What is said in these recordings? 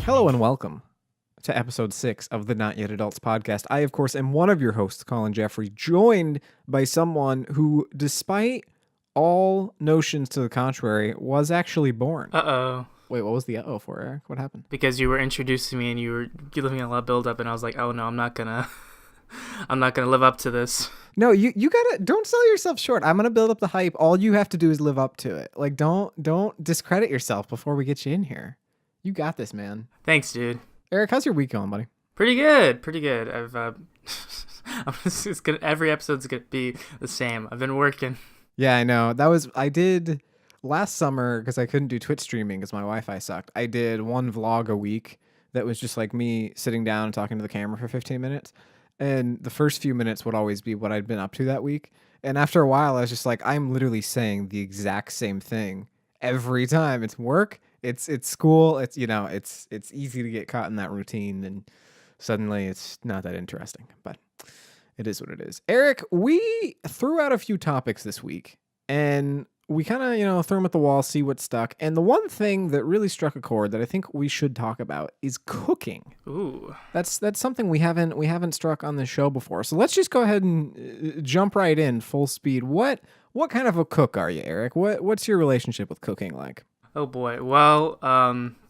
Hello and welcome to episode 6 of the Not Yet Adults podcast. I, of course, am one of your hosts, Collin Geffrey, joined by someone who, despite all notions to the contrary, was actually born. Uh-oh. Wait, what was the uh-oh for, Eric? What happened? Because you were introducing me and you were giving me a lot of build-up, and I was like, oh no, I'm not gonna live up to this. No, you gotta, don't sell yourself short. I'm gonna build up the hype. All you have to do is live up to it. Like, don't discredit yourself before we get you in here. You got this, man. Thanks, dude. Eric, how's your week going, buddy? Pretty good. Every episode's gonna be the same. I've been working. Yeah, I know. I did last summer because I couldn't do Twitch streaming because my Wi-Fi sucked. I did one vlog a week that was just like me sitting down and talking to the camera for 15 minutes. And the first few minutes would always be what I'd been up to that week. And after a while, I was just like, I'm literally saying the exact same thing every time. It's work. It's school. It's easy to get caught in that routine, and suddenly it's not that interesting. But it is what it is. Eric, we threw out a few topics this week, and we kind of threw them at the wall, see what stuck. And the one thing that really struck a chord that I think we should talk about is cooking. Ooh, that's something we haven't struck on the show before. So let's just go ahead and jump right in full speed. What kind of a cook are you, Eric? What's your relationship with cooking like? oh boy. Well,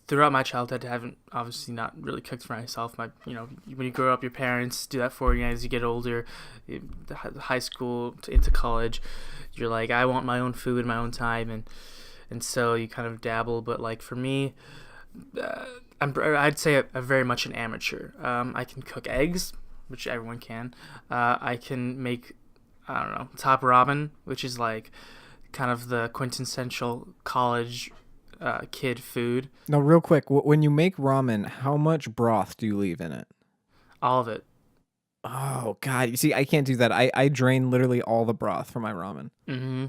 throughout my childhood, I haven't obviously not really cooked for myself. When you grow up, your parents do that for you. As you get older, the high school into college, you're like, I want my own food, my own time, and so you kind of dabble. But like for me, I'd say I'm very much an amateur. I can cook eggs, which everyone can. I can make, I don't know, top ramen, which is like kind of the quintessential college kid food. Now, real quick, when you make ramen, how much broth do you leave in it? All of it. Oh, God. You see, I can't do that. I drain literally all the broth from my ramen. Mm-hmm.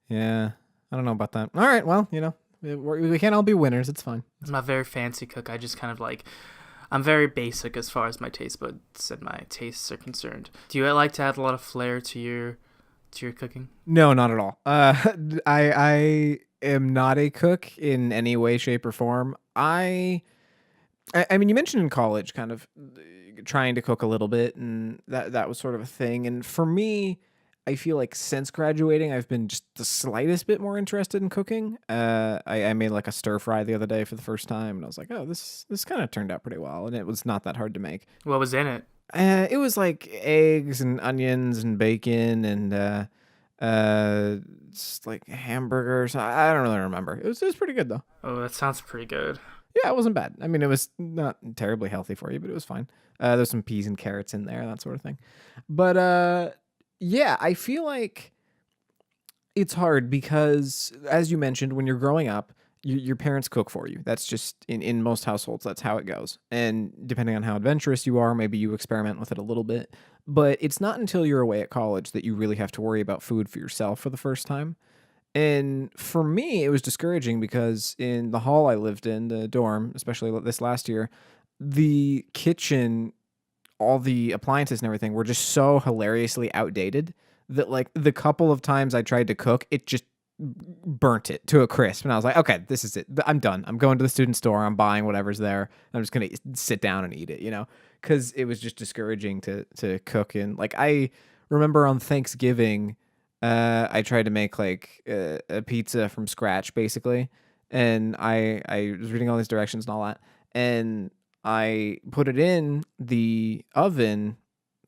Yeah. I don't know about that. All right. Well, we can't all be winners. It's fine. I'm not a very fancy cook. I just kind of like, I'm very basic as far as my taste buds and my tastes are concerned. Do you like to add a lot of flair to your cooking? No, not at all. I am not a cook in any way, shape, or form. I mean, you mentioned in college kind of trying to cook a little bit, and that was sort of a thing. And for me, I feel like since graduating, I've been just the slightest bit more interested in cooking. I made like a stir fry the other day for the first time, and I was like, oh, this kind of turned out pretty well, and it was not that hard to make. What was in it? It was like eggs and onions and bacon and just like hamburgers. I don't really remember. It was pretty good though. Oh, that sounds pretty good. Yeah, it wasn't bad. I mean, it was not terribly healthy for you, but it was fine. There's some peas and carrots in there, that sort of thing. But yeah, I feel like it's hard because, as you mentioned, when you're growing up, your parents cook for you. That's just in most households, that's how it goes. And depending on how adventurous you are, maybe you experiment with it a little bit. But it's not until you're away at college that you really have to worry about food for yourself for the first time. And for me, it was discouraging because in the hall I lived in, the dorm, especially this last year, the kitchen, all the appliances and everything were just so hilariously outdated that like the couple of times I tried to cook, it just burnt it to a crisp. And I was like, okay, this is it. I'm done. I'm going to the student store. I'm buying whatever's there. I'm just going to sit down and eat it, because it was just discouraging to cook. And like, I remember on Thanksgiving, I tried to make like a pizza from scratch basically. And I was reading all these directions and all that. And I put it in the oven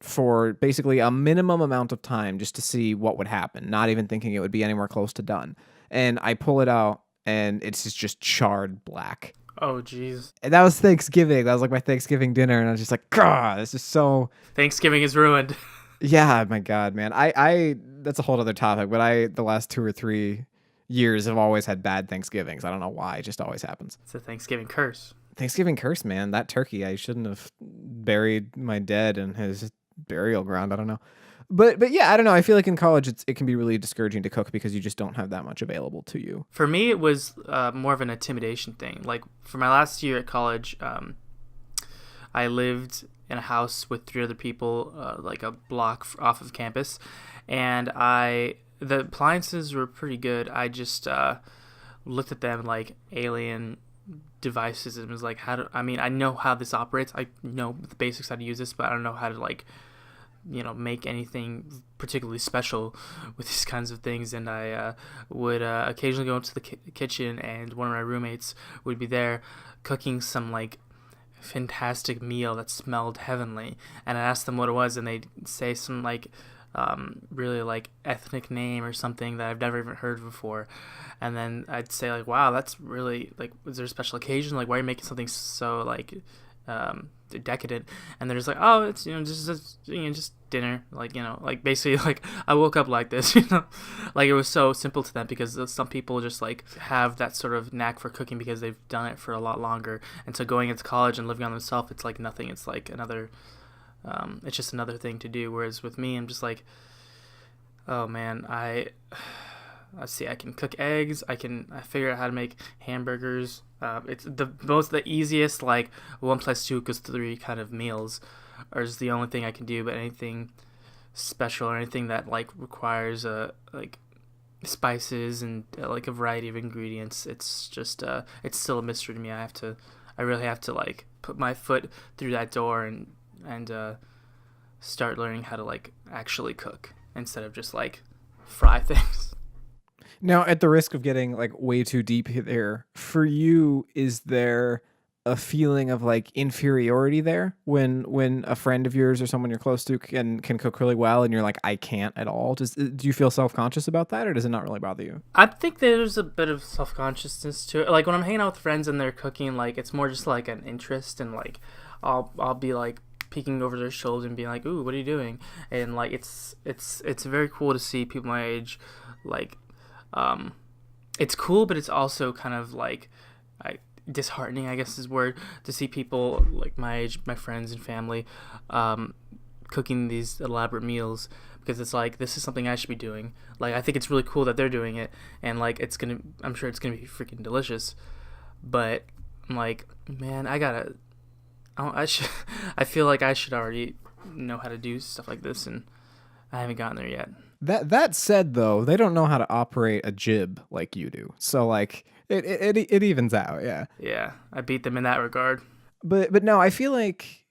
for basically a minimum amount of time just to see what would happen, not even thinking it would be anywhere close to done. And I pull it out and it's just charred black. Oh, jeez. And that was Thanksgiving. That was like my Thanksgiving dinner. And I was just like, God, this is so... Thanksgiving is ruined. Yeah, my God, man. I that's a whole other topic, but the last 2 or 3 years have always had bad Thanksgivings. I don't know why. It just always happens. It's a Thanksgiving curse. Thanksgiving curse, man. That turkey, I shouldn't have buried my dead in his burial ground. I don't know. But yeah, I don't know. I feel like in college it can be really discouraging to cook because you just don't have that much available to you. For me, it was more of an intimidation thing. Like for my last year at college, I lived in a house with 3 other people, like a block off of campus, and the appliances were pretty good. I just looked at them like alien devices and was like, how do I mean, I know how this operates. I know the basics how to use this, but I don't know how to like, make anything particularly special with these kinds of things. And I would occasionally go into the kitchen, and one of my roommates would be there cooking some like fantastic meal that smelled heavenly, and I asked them what it was, and they'd say some like really like ethnic name or something that I've never even heard before, and then I'd say like, wow, that's really like, was there a special occasion, like why are you making something so like decadent? And they're just like, oh, it's just dinner, like like basically like I woke up like this. Like it was so simple to them, because some people just like have that sort of knack for cooking because they've done it for a lot longer, and so going into college and living on themselves, it's like nothing, it's like another it's just another thing to do. Whereas with me, I'm just like, oh man, let's see, I can cook eggs. I figure out how to make hamburgers. It's the easiest, like 1 + 2 = 3 kind of meals are just the only thing I can do. But anything special or anything that like requires like spices and like a variety of ingredients, it's just it's still a mystery to me. I really have to like put my foot through that door and start learning how to like actually cook instead of just like fry things. Now, at the risk of getting like way too deep here, for you, is there a feeling of like inferiority there when a friend of yours or someone you're close to can cook really well, and you're like, I can't at all? Do you feel self-conscious about that, or does it not really bother you? I think there's a bit of self-consciousness to it. Like when I'm hanging out with friends and they're cooking, like it's more just like an interest, and like I'll be like peeking over their shoulder and being like, ooh, what are you doing? And like it's very cool to see people my age like it's cool, but it's also kind of like disheartening, I guess is the word, to see people like my age, my friends and family, cooking these elaborate meals, because it's like, this is something I should be doing. Like I think it's really cool that they're doing it, and like I'm sure it's gonna be freaking delicious. But I'm like, man, I feel like I should already know how to do stuff like this, and I haven't gotten there yet. That said, though, they don't know how to operate a jib like you do. So like it evens out, yeah. Yeah, I beat them in that regard. But no, I feel like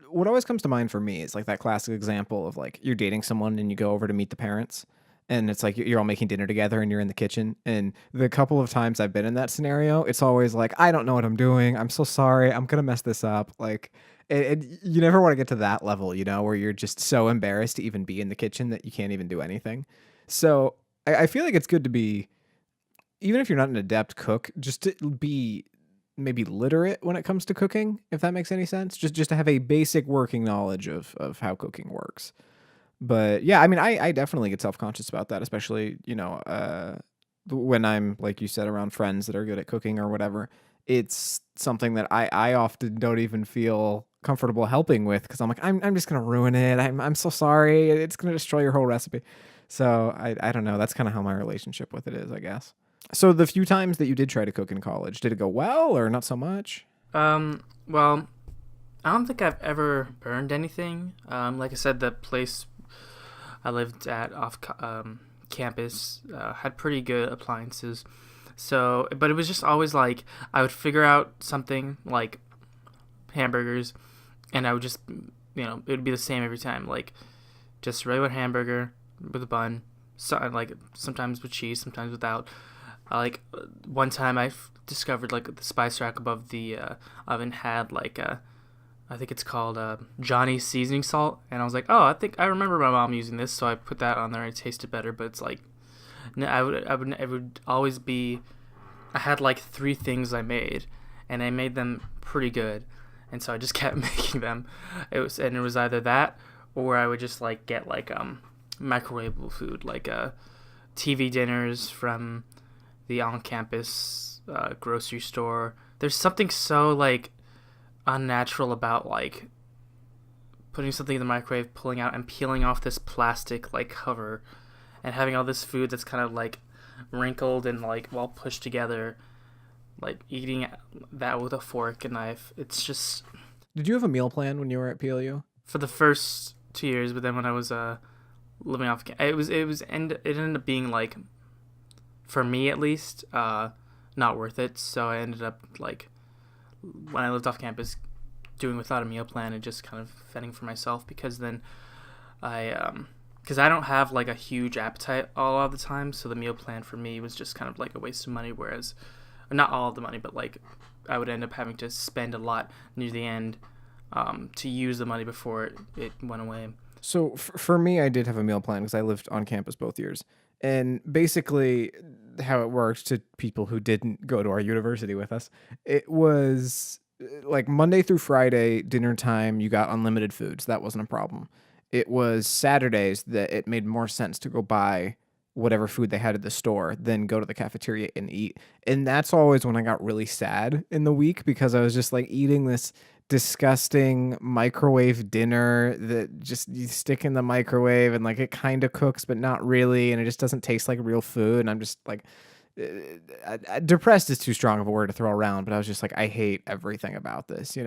what always comes to mind for me is like that classic example of like you're dating someone and you go over to meet the parents, and it's like you're all making dinner together and you're in the kitchen, and the couple of times I've been in that scenario, it's always like, I don't know what I'm doing. I'm so sorry. I'm gonna mess this up. Like you never want to get to that level, where you're just so embarrassed to even be in the kitchen that you can't even do anything. So I feel like it's good to be, even if you're not an adept cook, just to be maybe literate when it comes to cooking, if that makes any sense. Just to have a basic working knowledge of how cooking works. But yeah, I mean, I definitely get self-conscious about that, especially, when I'm, like you said, around friends that are good at cooking or whatever. It's something that I often don't even feel comfortable helping with, because I'm like, I'm just gonna ruin it. I'm so sorry. It's gonna destroy your whole recipe. So I don't know. That's kind of how my relationship with it is, I guess. So the few times that you did try to cook in college, did it go well or not so much? Well, I don't think I've ever burned anything. Like I said, the place I lived at off campus had pretty good appliances. So, but it was just always like, I would figure out something like hamburgers, and I would just, it would be the same every time. Like, just regular hamburger with a bun, so, like sometimes with cheese, sometimes without. Like one time I discovered like the spice rack above the oven had like I think it's called Johnny's seasoning salt, and I was like, oh, I think I remember my mom using this, so I put that on there and it tasted better. But it's like, no, it would always be, I had like 3 things I made, and I made them pretty good, and so I just kept making them. It was either that, or I would just like get like microwavable food, like TV dinners from the on-campus grocery store. There's something so like unnatural about like putting something in the microwave, pulling out and peeling off this plastic like cover, and having all this food that's kind of like wrinkled and like well pushed together, like eating that with a fork and knife. It's just. Did you have a meal plan when you were at PLU? For the first 2 years, but then when I was living off, it ended up being like, for me at least, not worth it. So I ended up like when I lived off campus doing without a meal plan and just kind of fending for myself because then because I don't have like a huge appetite all of the time, so the meal plan for me was just kind of like a waste of money. Whereas, not all of the money, but like I would end up having to spend a lot near the end to use the money before it went away. So for me, I did have a meal plan because I lived on campus both years. And basically, how it worked to people who didn't go to our university with us, it was like Monday through Friday, dinner time, you got unlimited food. So that wasn't a problem. It was Saturdays that it made more sense to go buy whatever food they had at the store than go to the cafeteria and eat. And that's always when I got really sad in the week because I was just like eating this disgusting microwave dinner that just you stick in the microwave and like it kind of cooks but not really, and it just doesn't taste like real food. And I'm just like depressed is too strong of a word to throw around, but I was just like, I hate everything about this.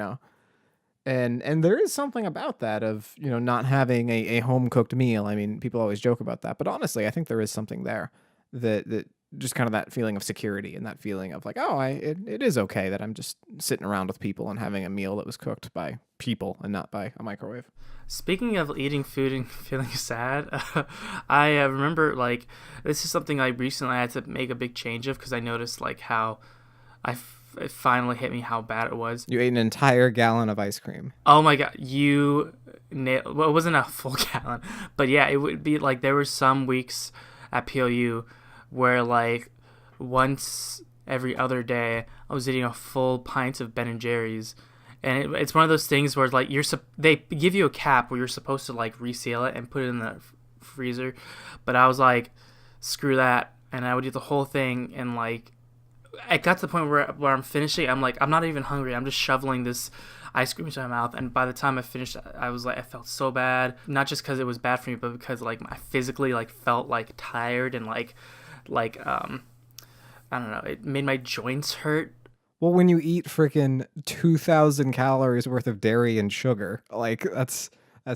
And there is something about that of not having a home cooked meal. I mean, people always joke about that, but honestly I think there is something there that just kind of that feeling of security and that feeling of like, oh, it is okay that I'm just sitting around with people and having a meal that was cooked by people and not by a microwave. Speaking of eating food and feeling sad, I remember like this is something I recently had to make a big change of because I noticed like how it finally hit me how bad it was. You ate an entire gallon of ice cream. Oh my god, you nailed. Well, it wasn't a full gallon, but yeah, it would be like there were some weeks at PLU where like once every other day I was eating a full pint of Ben and Jerry's, and it's one of those things where like they give you a cap where you're supposed to like reseal it and put it in the freezer, but I was like, screw that, and I would eat the whole thing, and like it got to the point where I'm finishing, I'm like, I'm not even hungry, I'm just shoveling this ice cream into my mouth, and by the time I finished, I was like, I felt so bad, not just because it was bad for me, but because like I physically like felt like tired and like I don't know, it made my joints hurt. Well, when you eat freaking 2,000 calories worth of dairy and sugar, like that's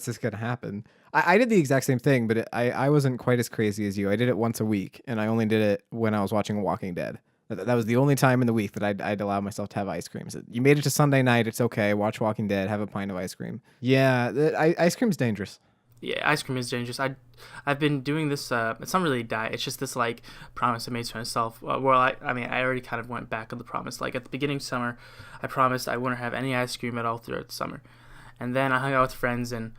just gonna happen. I did the exact same thing, but I wasn't quite as crazy as you. I did it once a week, and I only did it when I was watching Walking Dead. That was the only time in the week that I'd allow myself to have ice cream. So you made it to Sunday night, it's okay. Watch Walking Dead, have a pint of ice cream. Yeah, ice cream's dangerous. Yeah, ice cream is dangerous. I've been doing this. It's not really a diet. It's just this like promise I made to myself. Well, I mean, I already kind of went back on the promise. Like at the beginning of summer, I promised I wouldn't have any ice cream at all throughout the summer. And then I hung out with friends and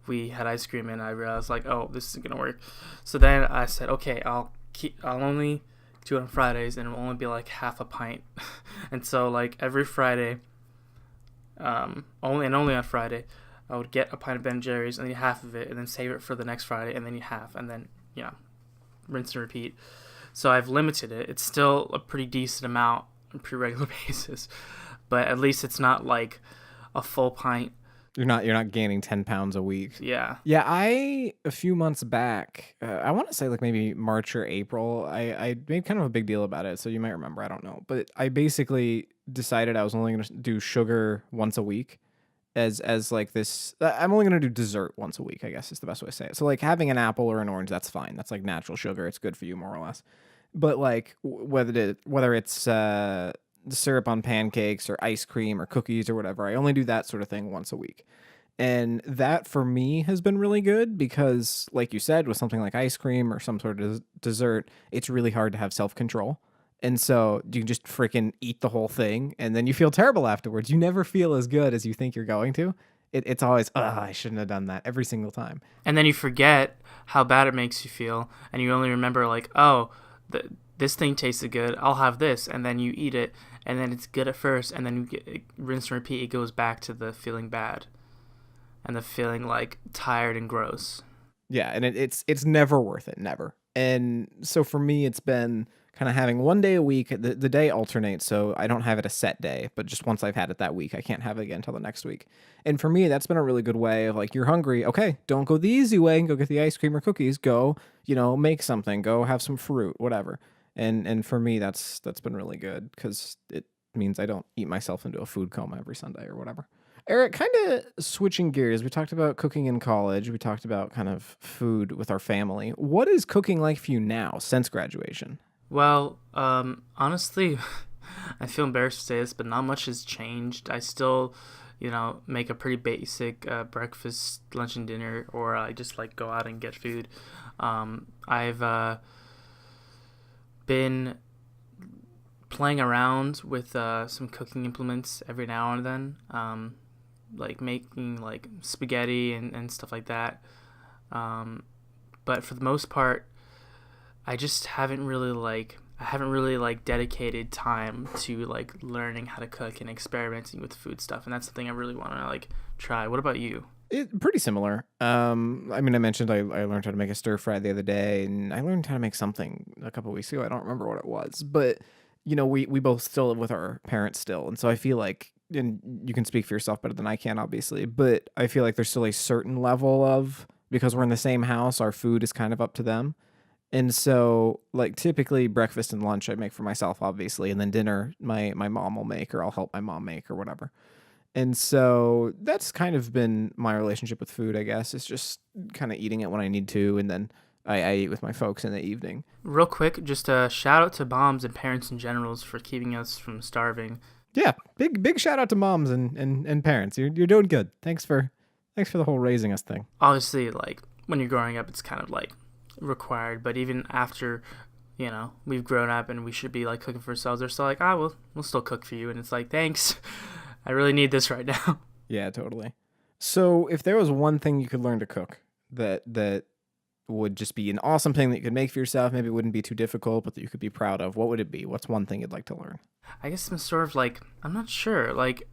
we had ice cream, and I realized like, oh, this isn't gonna work. So then I said, okay, I'll only do it on Fridays, and it'll only be like half a pint. And so like every Friday, only on Friday, I would get a pint of Ben & Jerry's and then half of it, and then save it for the next Friday, and then half, and then rinse and repeat. So I've limited it. It's still a pretty decent amount on a pretty regular basis, but at least it's not like a full pint. You're not gaining 10 pounds a week. Yeah. Yeah, a few months back, I want to say like maybe March or April, I made kind of a big deal about it, so you might remember, I don't know. But I basically decided I was only going to do sugar once a week as like this. I'm only going to do dessert once a week, I guess is the best way to say it. So like having an apple or an orange, that's fine. That's like natural sugar. It's good for you more or less. But like whether it's the syrup on pancakes or ice cream or cookies or whatever, I only do that sort of thing once a week. And that for me has been really good because, like you said, with something like ice cream or some sort of dessert, it's really hard to have self-control. And so you can just freaking eat the whole thing and then you feel terrible afterwards. You never feel as good as you think you're going to. It's always, I shouldn't have done that every single time. And then you forget how bad it makes you feel, and you only remember like, oh, this thing tasted good, I'll have this, and then you eat it, and then it's good at first, and then rinse and repeat, it goes back to the feeling bad and the feeling like tired and gross. Yeah, and it's never worth it, never. And so for me, it's been kind of having one day a week. The day alternates, so I don't have it a set day, but just once I've had it that week, I can't have it again until the next week. And for me, that's been a really good way of like, you're hungry, okay, don't go the easy way and go get the ice cream or cookies. Go, make something. Go have some fruit, whatever. And for me, that's been really good because it means I don't eat myself into a food coma every Sunday or whatever. Eric, kind of switching gears, we talked about cooking in college. We talked about kind of food with our family. What is cooking like for you now since graduation? Well, honestly, I feel embarrassed to say this, but not much has changed. I still, make a pretty basic breakfast, lunch, and dinner, or I just like go out and get food. I've been playing around with some cooking implements every now and then, like making like spaghetti and stuff like that. Um, but for the most part, I haven't really like dedicated time to like learning how to cook and experimenting with food stuff, and that's something I really want to like try. What about you? Pretty similar. I mean, I mentioned I learned how to make a stir fry the other day, and I learned how to make something a couple weeks ago. I don't remember what it was, but we both still live with our parents still, and so I feel like, and you can speak for yourself better than I can, obviously, but I feel like there's still a certain level of, because we're in the same house, our food is kind of up to them. And so, like, typically breakfast and lunch I make for myself, obviously, and then dinner my mom will make, or I'll help my mom make, or whatever. And so that's kind of been my relationship with food, I guess. It's just kind of eating it when I need to, and then I eat with my folks in the evening. Real quick, just a shout out to moms and parents in generals for keeping us from starving. Yeah, big shout out to moms and parents. You're doing good. Thanks for the whole raising us thing. Obviously, like when you're growing up, it's kind of like required, but even after we've grown up and we should be like cooking for ourselves, they're still like, we'll still cook for you, and it's like, thanks. I really need this right now. Yeah, totally. So if there was one thing you could learn to cook that would just be an awesome thing that you could make for yourself, maybe it wouldn't be too difficult, but that you could be proud of, what would it be? What's one thing you'd like to learn? I guess I'm sort of like, I'm not sure. Like,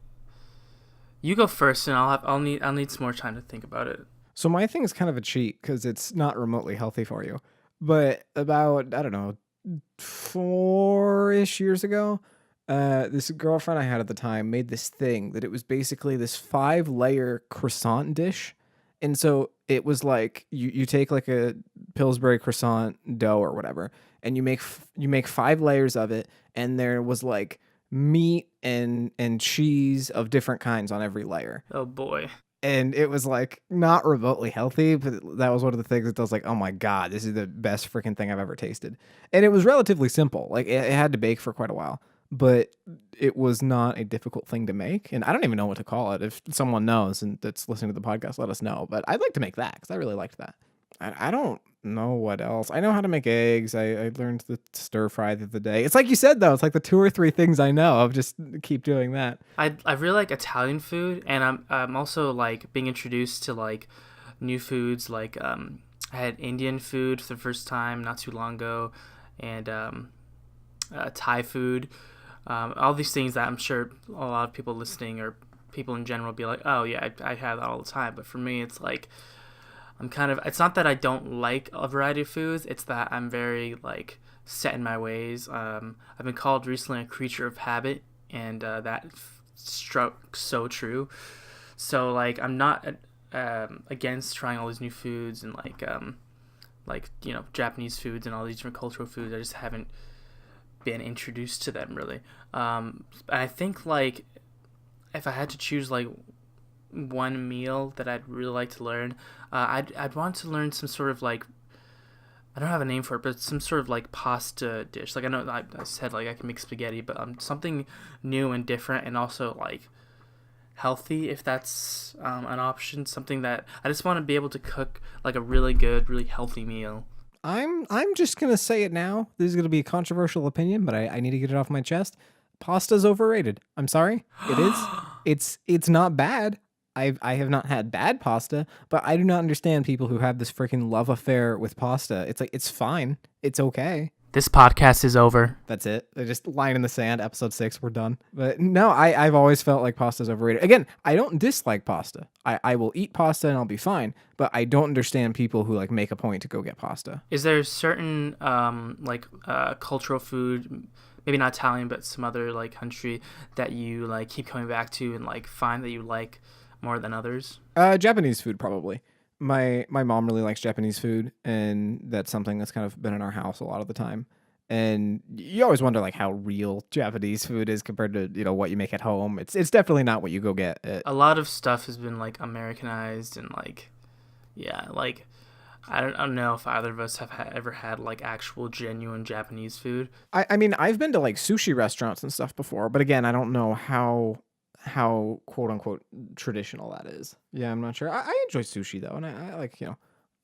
you go first, and I'll need some more time to think about it. So my thing is kind of a cheat because it's not remotely healthy for you. But about, I don't know, 4-ish years ago, this girlfriend I had at the time made this thing that it was basically this 5-layer croissant dish. And so it was like you take like a Pillsbury croissant dough or whatever, and you make 5 layers of it, and there was like meat and cheese of different kinds on every layer. Oh boy. And it was like not remotely healthy, but that was one of the things that I was like, oh my God, this is the best freaking thing I've ever tasted. And it was relatively simple. Like it had to bake for quite a while, but it was not a difficult thing to make. And I don't even know what to call it. If someone knows and that's listening to the podcast, let us know. But I'd like to make that because I really liked that. I don't know what else. I know how to make eggs. I learned the stir fry the other day. It's like you said, though. It's like the 2 or 3 things I know. I'll just keep doing that. I really like Italian food, and I'm also like being introduced to like new foods. Like I had Indian food for the first time not too long ago, and Thai food. All these things that I'm sure a lot of people listening or people in general be like, oh yeah, I have that all the time. But for me, it's like it's not that I don't like a variety of foods. It's that I'm very like set in my ways. I've been called recently a creature of habit, and that struck so true. So like I'm not against trying all these new foods and like Japanese foods and all these different cultural foods. I just haven't been introduced to them really. I think like if I had to choose like one meal that I'd really like to learn, I'd want to learn some sort of like, I don't have a name for it, but some sort of like pasta dish. Like I know I said like I can make spaghetti, but something new and different, and also like healthy if that's an option. Something that I just want to be able to cook like a really good, really healthy meal. I'm just gonna say it now. This is gonna be a controversial opinion, but I need to get it off my chest. Pasta's overrated. I'm sorry. It is. It's not bad. I have not had bad pasta, but I do not understand people who have this freaking love affair with pasta. It's like it's fine. It's okay. This podcast is over. That's it. They just line in the sand. Episode 6, we're done. But no, I've always felt like pasta's overrated. Again, I don't dislike pasta. I will eat pasta and I'll be fine. But I don't understand people who like make a point to go get pasta. Is there certain cultural food, maybe not Italian, but some other like country that you like keep coming back to and like find that you like more than others? Japanese food probably. My mom really likes Japanese food, and that's something that's kind of been in our house a lot of the time. And you always wonder like how real Japanese food is compared to what you make at home. It's definitely not what you go get. A lot of stuff has been like Americanized and like, yeah, like I don't know if either of us have ever had like actual genuine Japanese food. I mean, I've been to like sushi restaurants and stuff before, but again, I don't know how quote unquote traditional that is. Yeah, I'm not sure. I enjoy sushi though, and I like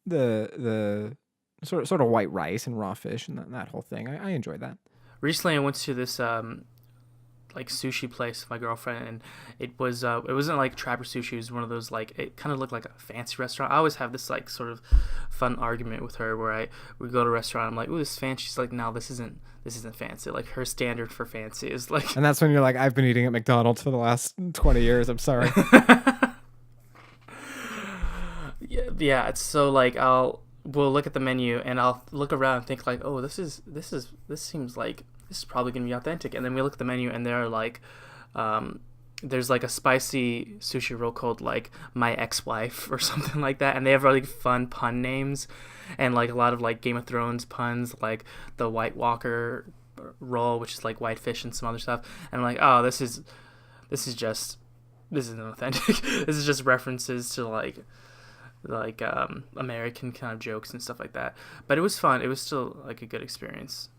the sort of white rice and raw fish and that whole thing. I enjoy that. Recently, I went to this like sushi place with my girlfriend, and it wasn't like Trapper Sushi. It was one of those, like, it kind of looked like a fancy restaurant. I always have this like sort of fun argument with her where we go to a restaurant, I'm like, "Ooh, this is fancy." She's like, "No, this isn't fancy." Like, her standard for fancy is like And that's when you're like, I've been eating at McDonald's for the last 20 years. I'm sorry. yeah. It's so like we'll look at the menu and I'll look around and think like, "Oh, this seems like this is probably gonna be authentic." And then we look at the menu and there are like, there's like a spicy sushi roll called like my ex-wife or something like that, and they have really fun pun names, and like a lot of like Game of Thrones puns, like the White Walker roll, which is like white fish and some other stuff. And I'm like, oh, this isn't authentic. This is just references to like American kind of jokes and stuff like that. But it was fun. It was still like a good experience.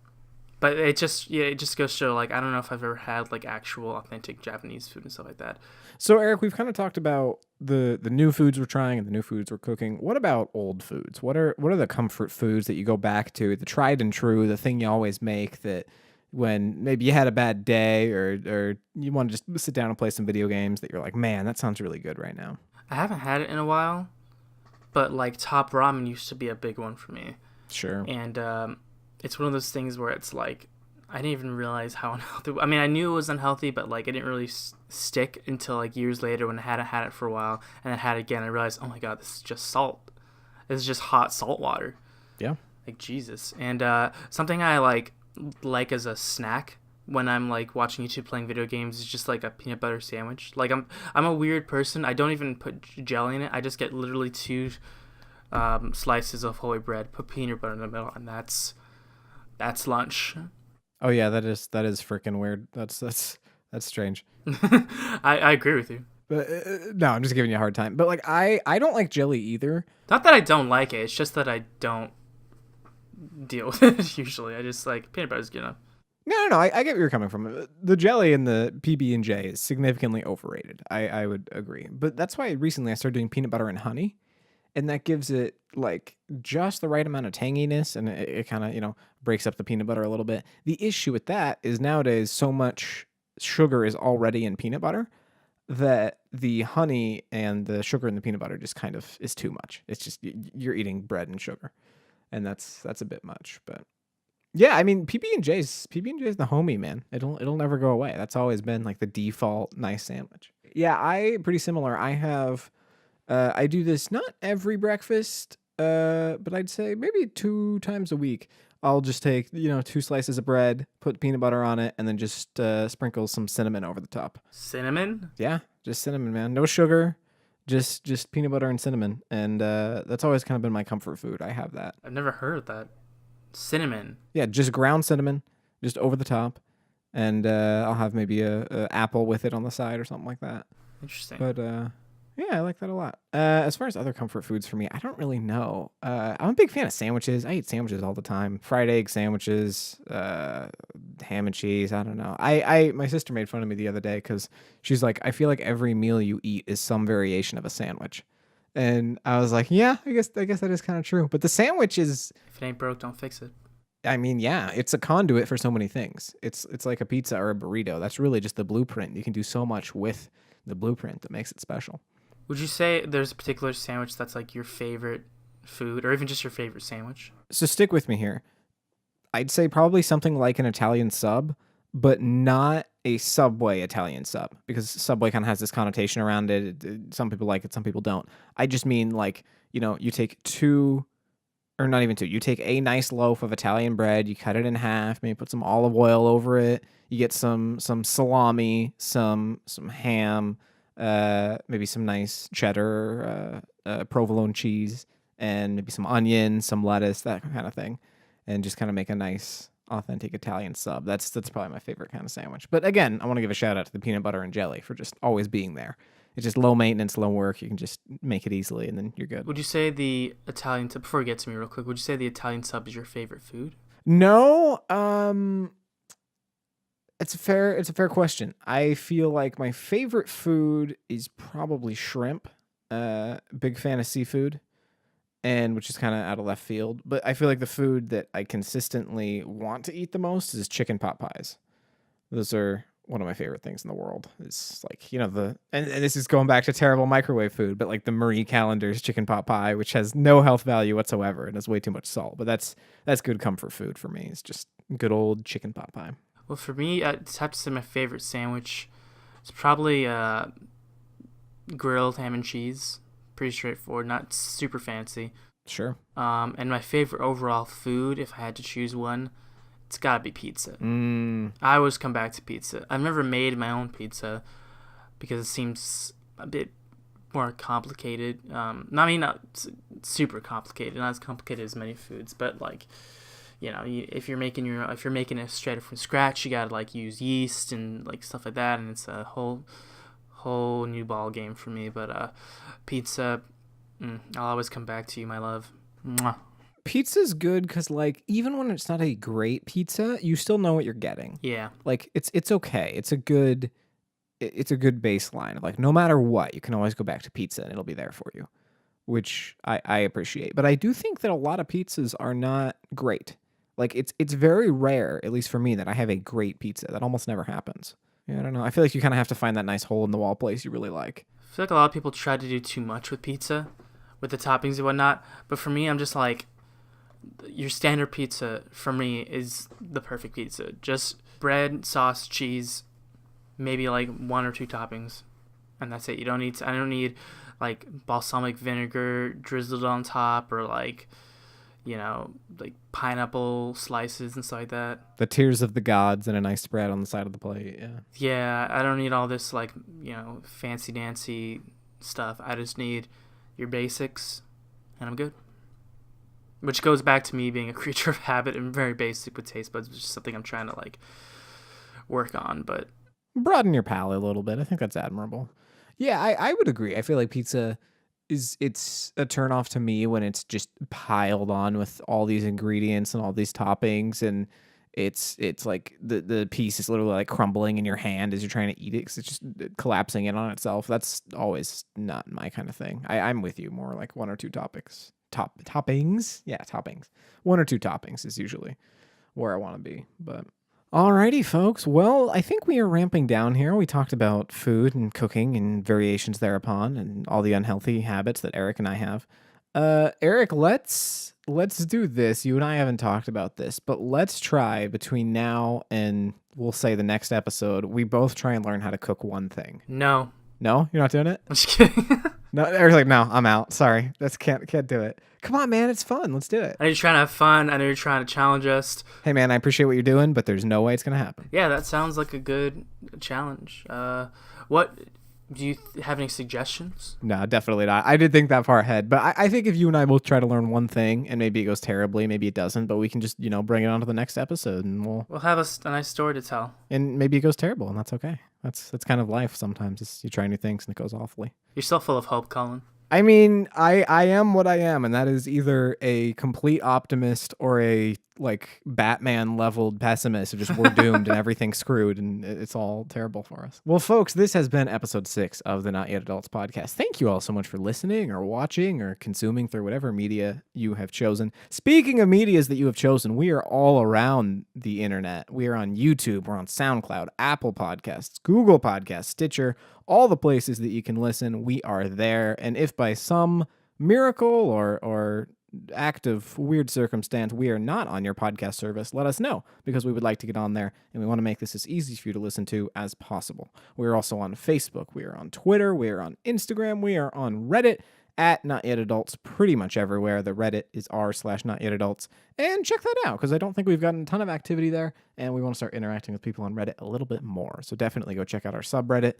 But it just goes to show, like, I don't know if I've ever had like actual authentic Japanese food and stuff like that. So Eric, we've kind of talked about the new foods we're trying and the new foods we're cooking. What about old foods? What are the comfort foods that you go back to, the tried and true, the thing you always make that when maybe you had a bad day or you want to just sit down and play some video games that you're like, man, that sounds really good right now. I haven't had it in a while, but like top ramen used to be a big one for me. Sure. And it's one of those things where it's like I didn't even realize how unhealthy. I mean, I knew it was unhealthy, but like it didn't really stick until like years later when I hadn't had it for a while, and then had it again. I realized, oh my god, this is just salt. This is just hot salt water. Yeah. Like Jesus. And something I like as a snack when I'm like watching YouTube playing video games is just like a peanut butter sandwich. Like I'm a weird person. I don't even put jelly in it. I just get literally two slices of whole wheat bread, put peanut butter in the middle, and that's lunch. Oh yeah, that is freaking weird. That's strange. I agree with you. But no, I'm just giving you a hard time. But like I don't like jelly either. Not that I don't like it. It's just that I don't deal with it usually. I just like peanut butter's good enough. No. I get where you're coming from. The jelly in the PB&J is significantly overrated. I would agree. But that's why recently I started doing peanut butter and honey, and that gives it like just the right amount of tanginess, and it kind of breaks up the peanut butter a little bit. The issue with that is nowadays so much sugar is already in peanut butter that the honey and the sugar in the peanut butter just kind of is too much. It's just you're eating bread and sugar, and that's a bit much. But yeah, I mean PB&J's the homie, man. It'll never go away. That's always been like the default nice sandwich. Yeah, pretty similar. I do this not every breakfast, but I'd say maybe 2 times a week. I'll just take, 2 slices of bread, put peanut butter on it, and then just sprinkle some cinnamon over the top. Cinnamon? Yeah, just cinnamon, man. No sugar, just peanut butter and cinnamon. And that's always kind of been my comfort food. I have that. I've never heard of that. Cinnamon. Yeah, just ground cinnamon, just over the top. And I'll have maybe a apple with it on the side or something like that. Interesting. But yeah, I like that a lot. As far as other comfort foods for me, I don't really know. I'm a big fan of sandwiches. I eat sandwiches all the time. Fried egg sandwiches, ham and cheese. I don't know. My sister made fun of me the other day because she's like, I feel like every meal you eat is some variation of a sandwich. And I was like, yeah, I guess that is kind of true. But the sandwich is, If it ain't broke, don't fix it. I mean, yeah, it's a conduit for so many things. It's like a pizza or a burrito. That's really just the blueprint. You can do so much with the blueprint that makes it special. Would you say there's a particular sandwich that's like your favorite food, or even just your favorite sandwich? So stick with me here. I'd say probably something like an Italian sub, but not a Subway Italian sub, because Subway kind of has this connotation around it. Some people like it, some people don't. I just mean like, you take two, or not even two, you take a nice loaf of Italian bread, you cut it in half, maybe put some olive oil over it, you get some salami, some ham, maybe some nice cheddar, provolone cheese, and maybe some onion, some lettuce, that kind of thing, and just kind of make a nice authentic Italian sub. That's probably my favorite kind of sandwich. But again, I want to give a shout out to the peanut butter and jelly for just always being there. It's just low maintenance, low work. You can just make it easily, and then you're good. Would you say the Italian sub, before we get to me real quick, would you say the Italian sub is your favorite food? No, it's a fair question. I feel like my favorite food is probably shrimp. Big fan of seafood, and which is kind of out of left field. But I feel like the food that I consistently want to eat the most is chicken pot pies. Those are one of my favorite things in the world. It's like, and this is going back to terrible microwave food, but like the Marie Callender's chicken pot pie, which has no health value whatsoever and has way too much salt. But that's good comfort food for me. It's just good old chicken pot pie. Well, for me, I just have to say my favorite sandwich is probably grilled ham and cheese. Pretty straightforward, not super fancy. Sure. And my favorite overall food, if I had to choose one, it's gotta be pizza. I always come back to pizza. I've never made my own pizza because it seems a bit more complicated. Not super complicated, not as complicated as many foods, but like, if you're making it straight from scratch, you gotta like use yeast and like stuff like that, and it's a whole new ball game for me. But pizza, I'll always come back to you, my love. Mwah. Pizza's good because, like, even when it's not a great pizza, you still know what you're getting. Yeah. Like, it's okay. It's a good baseline. Like, no matter what, you can always go back to pizza and it'll be there for you, which I appreciate. But I do think that a lot of pizzas are not great. Like, it's very rare, at least for me, that I have a great pizza. That almost never happens. Yeah, I don't know. I feel like you kind of have to find that nice hole-in-the-wall place you really like. I feel like a lot of people try to do too much with pizza, with the toppings and whatnot. But for me, I'm just like, your standard pizza for me is the perfect pizza. Just bread, sauce, cheese, maybe like one or two toppings, and that's it. I don't need like balsamic vinegar drizzled on top, or like pineapple slices and stuff like that. The tears of the gods and a nice spread on the side of the plate. Yeah, I don't need all this like fancy dancy stuff. I just need your basics, and I'm good. Which goes back to me being a creature of habit and very basic with taste buds, which is something I'm trying to like work on. But broaden your palate a little bit. I think that's admirable. Yeah, I would agree. I feel like pizza it's a turnoff to me when it's just piled on with all these ingredients and all these toppings, and it's like the piece is literally like crumbling in your hand as you're trying to eat it because it's just collapsing in on itself. That's always not my kind of thing. I'm with you. More like one or two toppings. Toppings? Yeah, toppings. One or two toppings is usually where I want to be. But alrighty, folks. Well, I think we are ramping down here. We talked about food and cooking and variations thereupon and all the unhealthy habits that Eric and I have. Eric, let's do this. You and I haven't talked about this, but let's try between now and we'll say the next episode, we both try and learn how to cook one thing. No. No? You're not doing it? I'm just kidding. No, Eric's like, no, I'm out. Sorry. Can't do it. Come on, man. It's fun. Let's do it. I know you're trying to have fun. I know you're trying to challenge us. Hey, man, I appreciate what you're doing, but there's no way it's going to happen. Yeah, that sounds like a good challenge. What do you have any suggestions? No, definitely not. I did think that far ahead, but I think if you and I both try to learn one thing and maybe it goes terribly, maybe it doesn't, but we can just, bring it on to the next episode and we'll have a nice story to tell. And maybe it goes terrible and that's okay. That's kind of life sometimes. You try new things and it goes awfully. You're still full of hope, Collin. I mean, I am what I am, and that is either a complete optimist or a Batman leveled pessimist. Just we're doomed and everything's screwed and it's all terrible for us. Well, folks, this has been episode 6 of the Not Yet Adults podcast. Thank you all so much for listening or watching or consuming through whatever media you have chosen. Speaking of medias that you have chosen, we are all around the internet. We are on YouTube, we're on SoundCloud, Apple Podcasts, Google Podcasts, Stitcher, all the places that you can listen. We are there. And if by some miracle or act of weird circumstance we are not on your podcast service, let us know, because we would like to get on there and we want to make this as easy for you to listen to as possible. We're also on Facebook, we are on Twitter, we are on Instagram, we are on Reddit at Not Yet Adults, pretty much everywhere. The Reddit is r/Not Yet Adults, and check that out because I don't think we've gotten a ton of activity there and we want to start interacting with people on Reddit a little bit more. So definitely go check out our subreddit.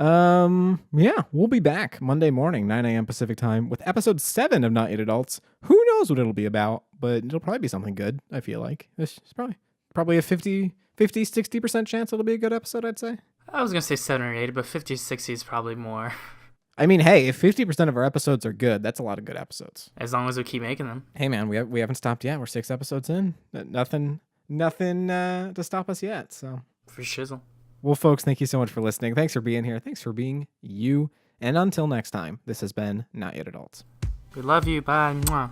Yeah, we'll be back Monday morning, 9 a.m. Pacific time with episode 7 of Not Yet Adults. Who knows what it'll be about, but it'll probably be something good, I feel like. It's probably probably a 60% chance it'll be a good episode, I'd say. I was gonna say 7 or 8, but 50, 60 is probably more. I mean, hey, if 50% of our episodes are good, that's a lot of good episodes. As long as we keep making them. Hey, man, we haven't stopped yet. We're 6 episodes in. Nothing to stop us yet. So For shizzle. Well, folks, thank you so much for listening. Thanks for being here. Thanks for being you. And until next time, this has been Not Yet Adults. We love you. Bye. Mwah.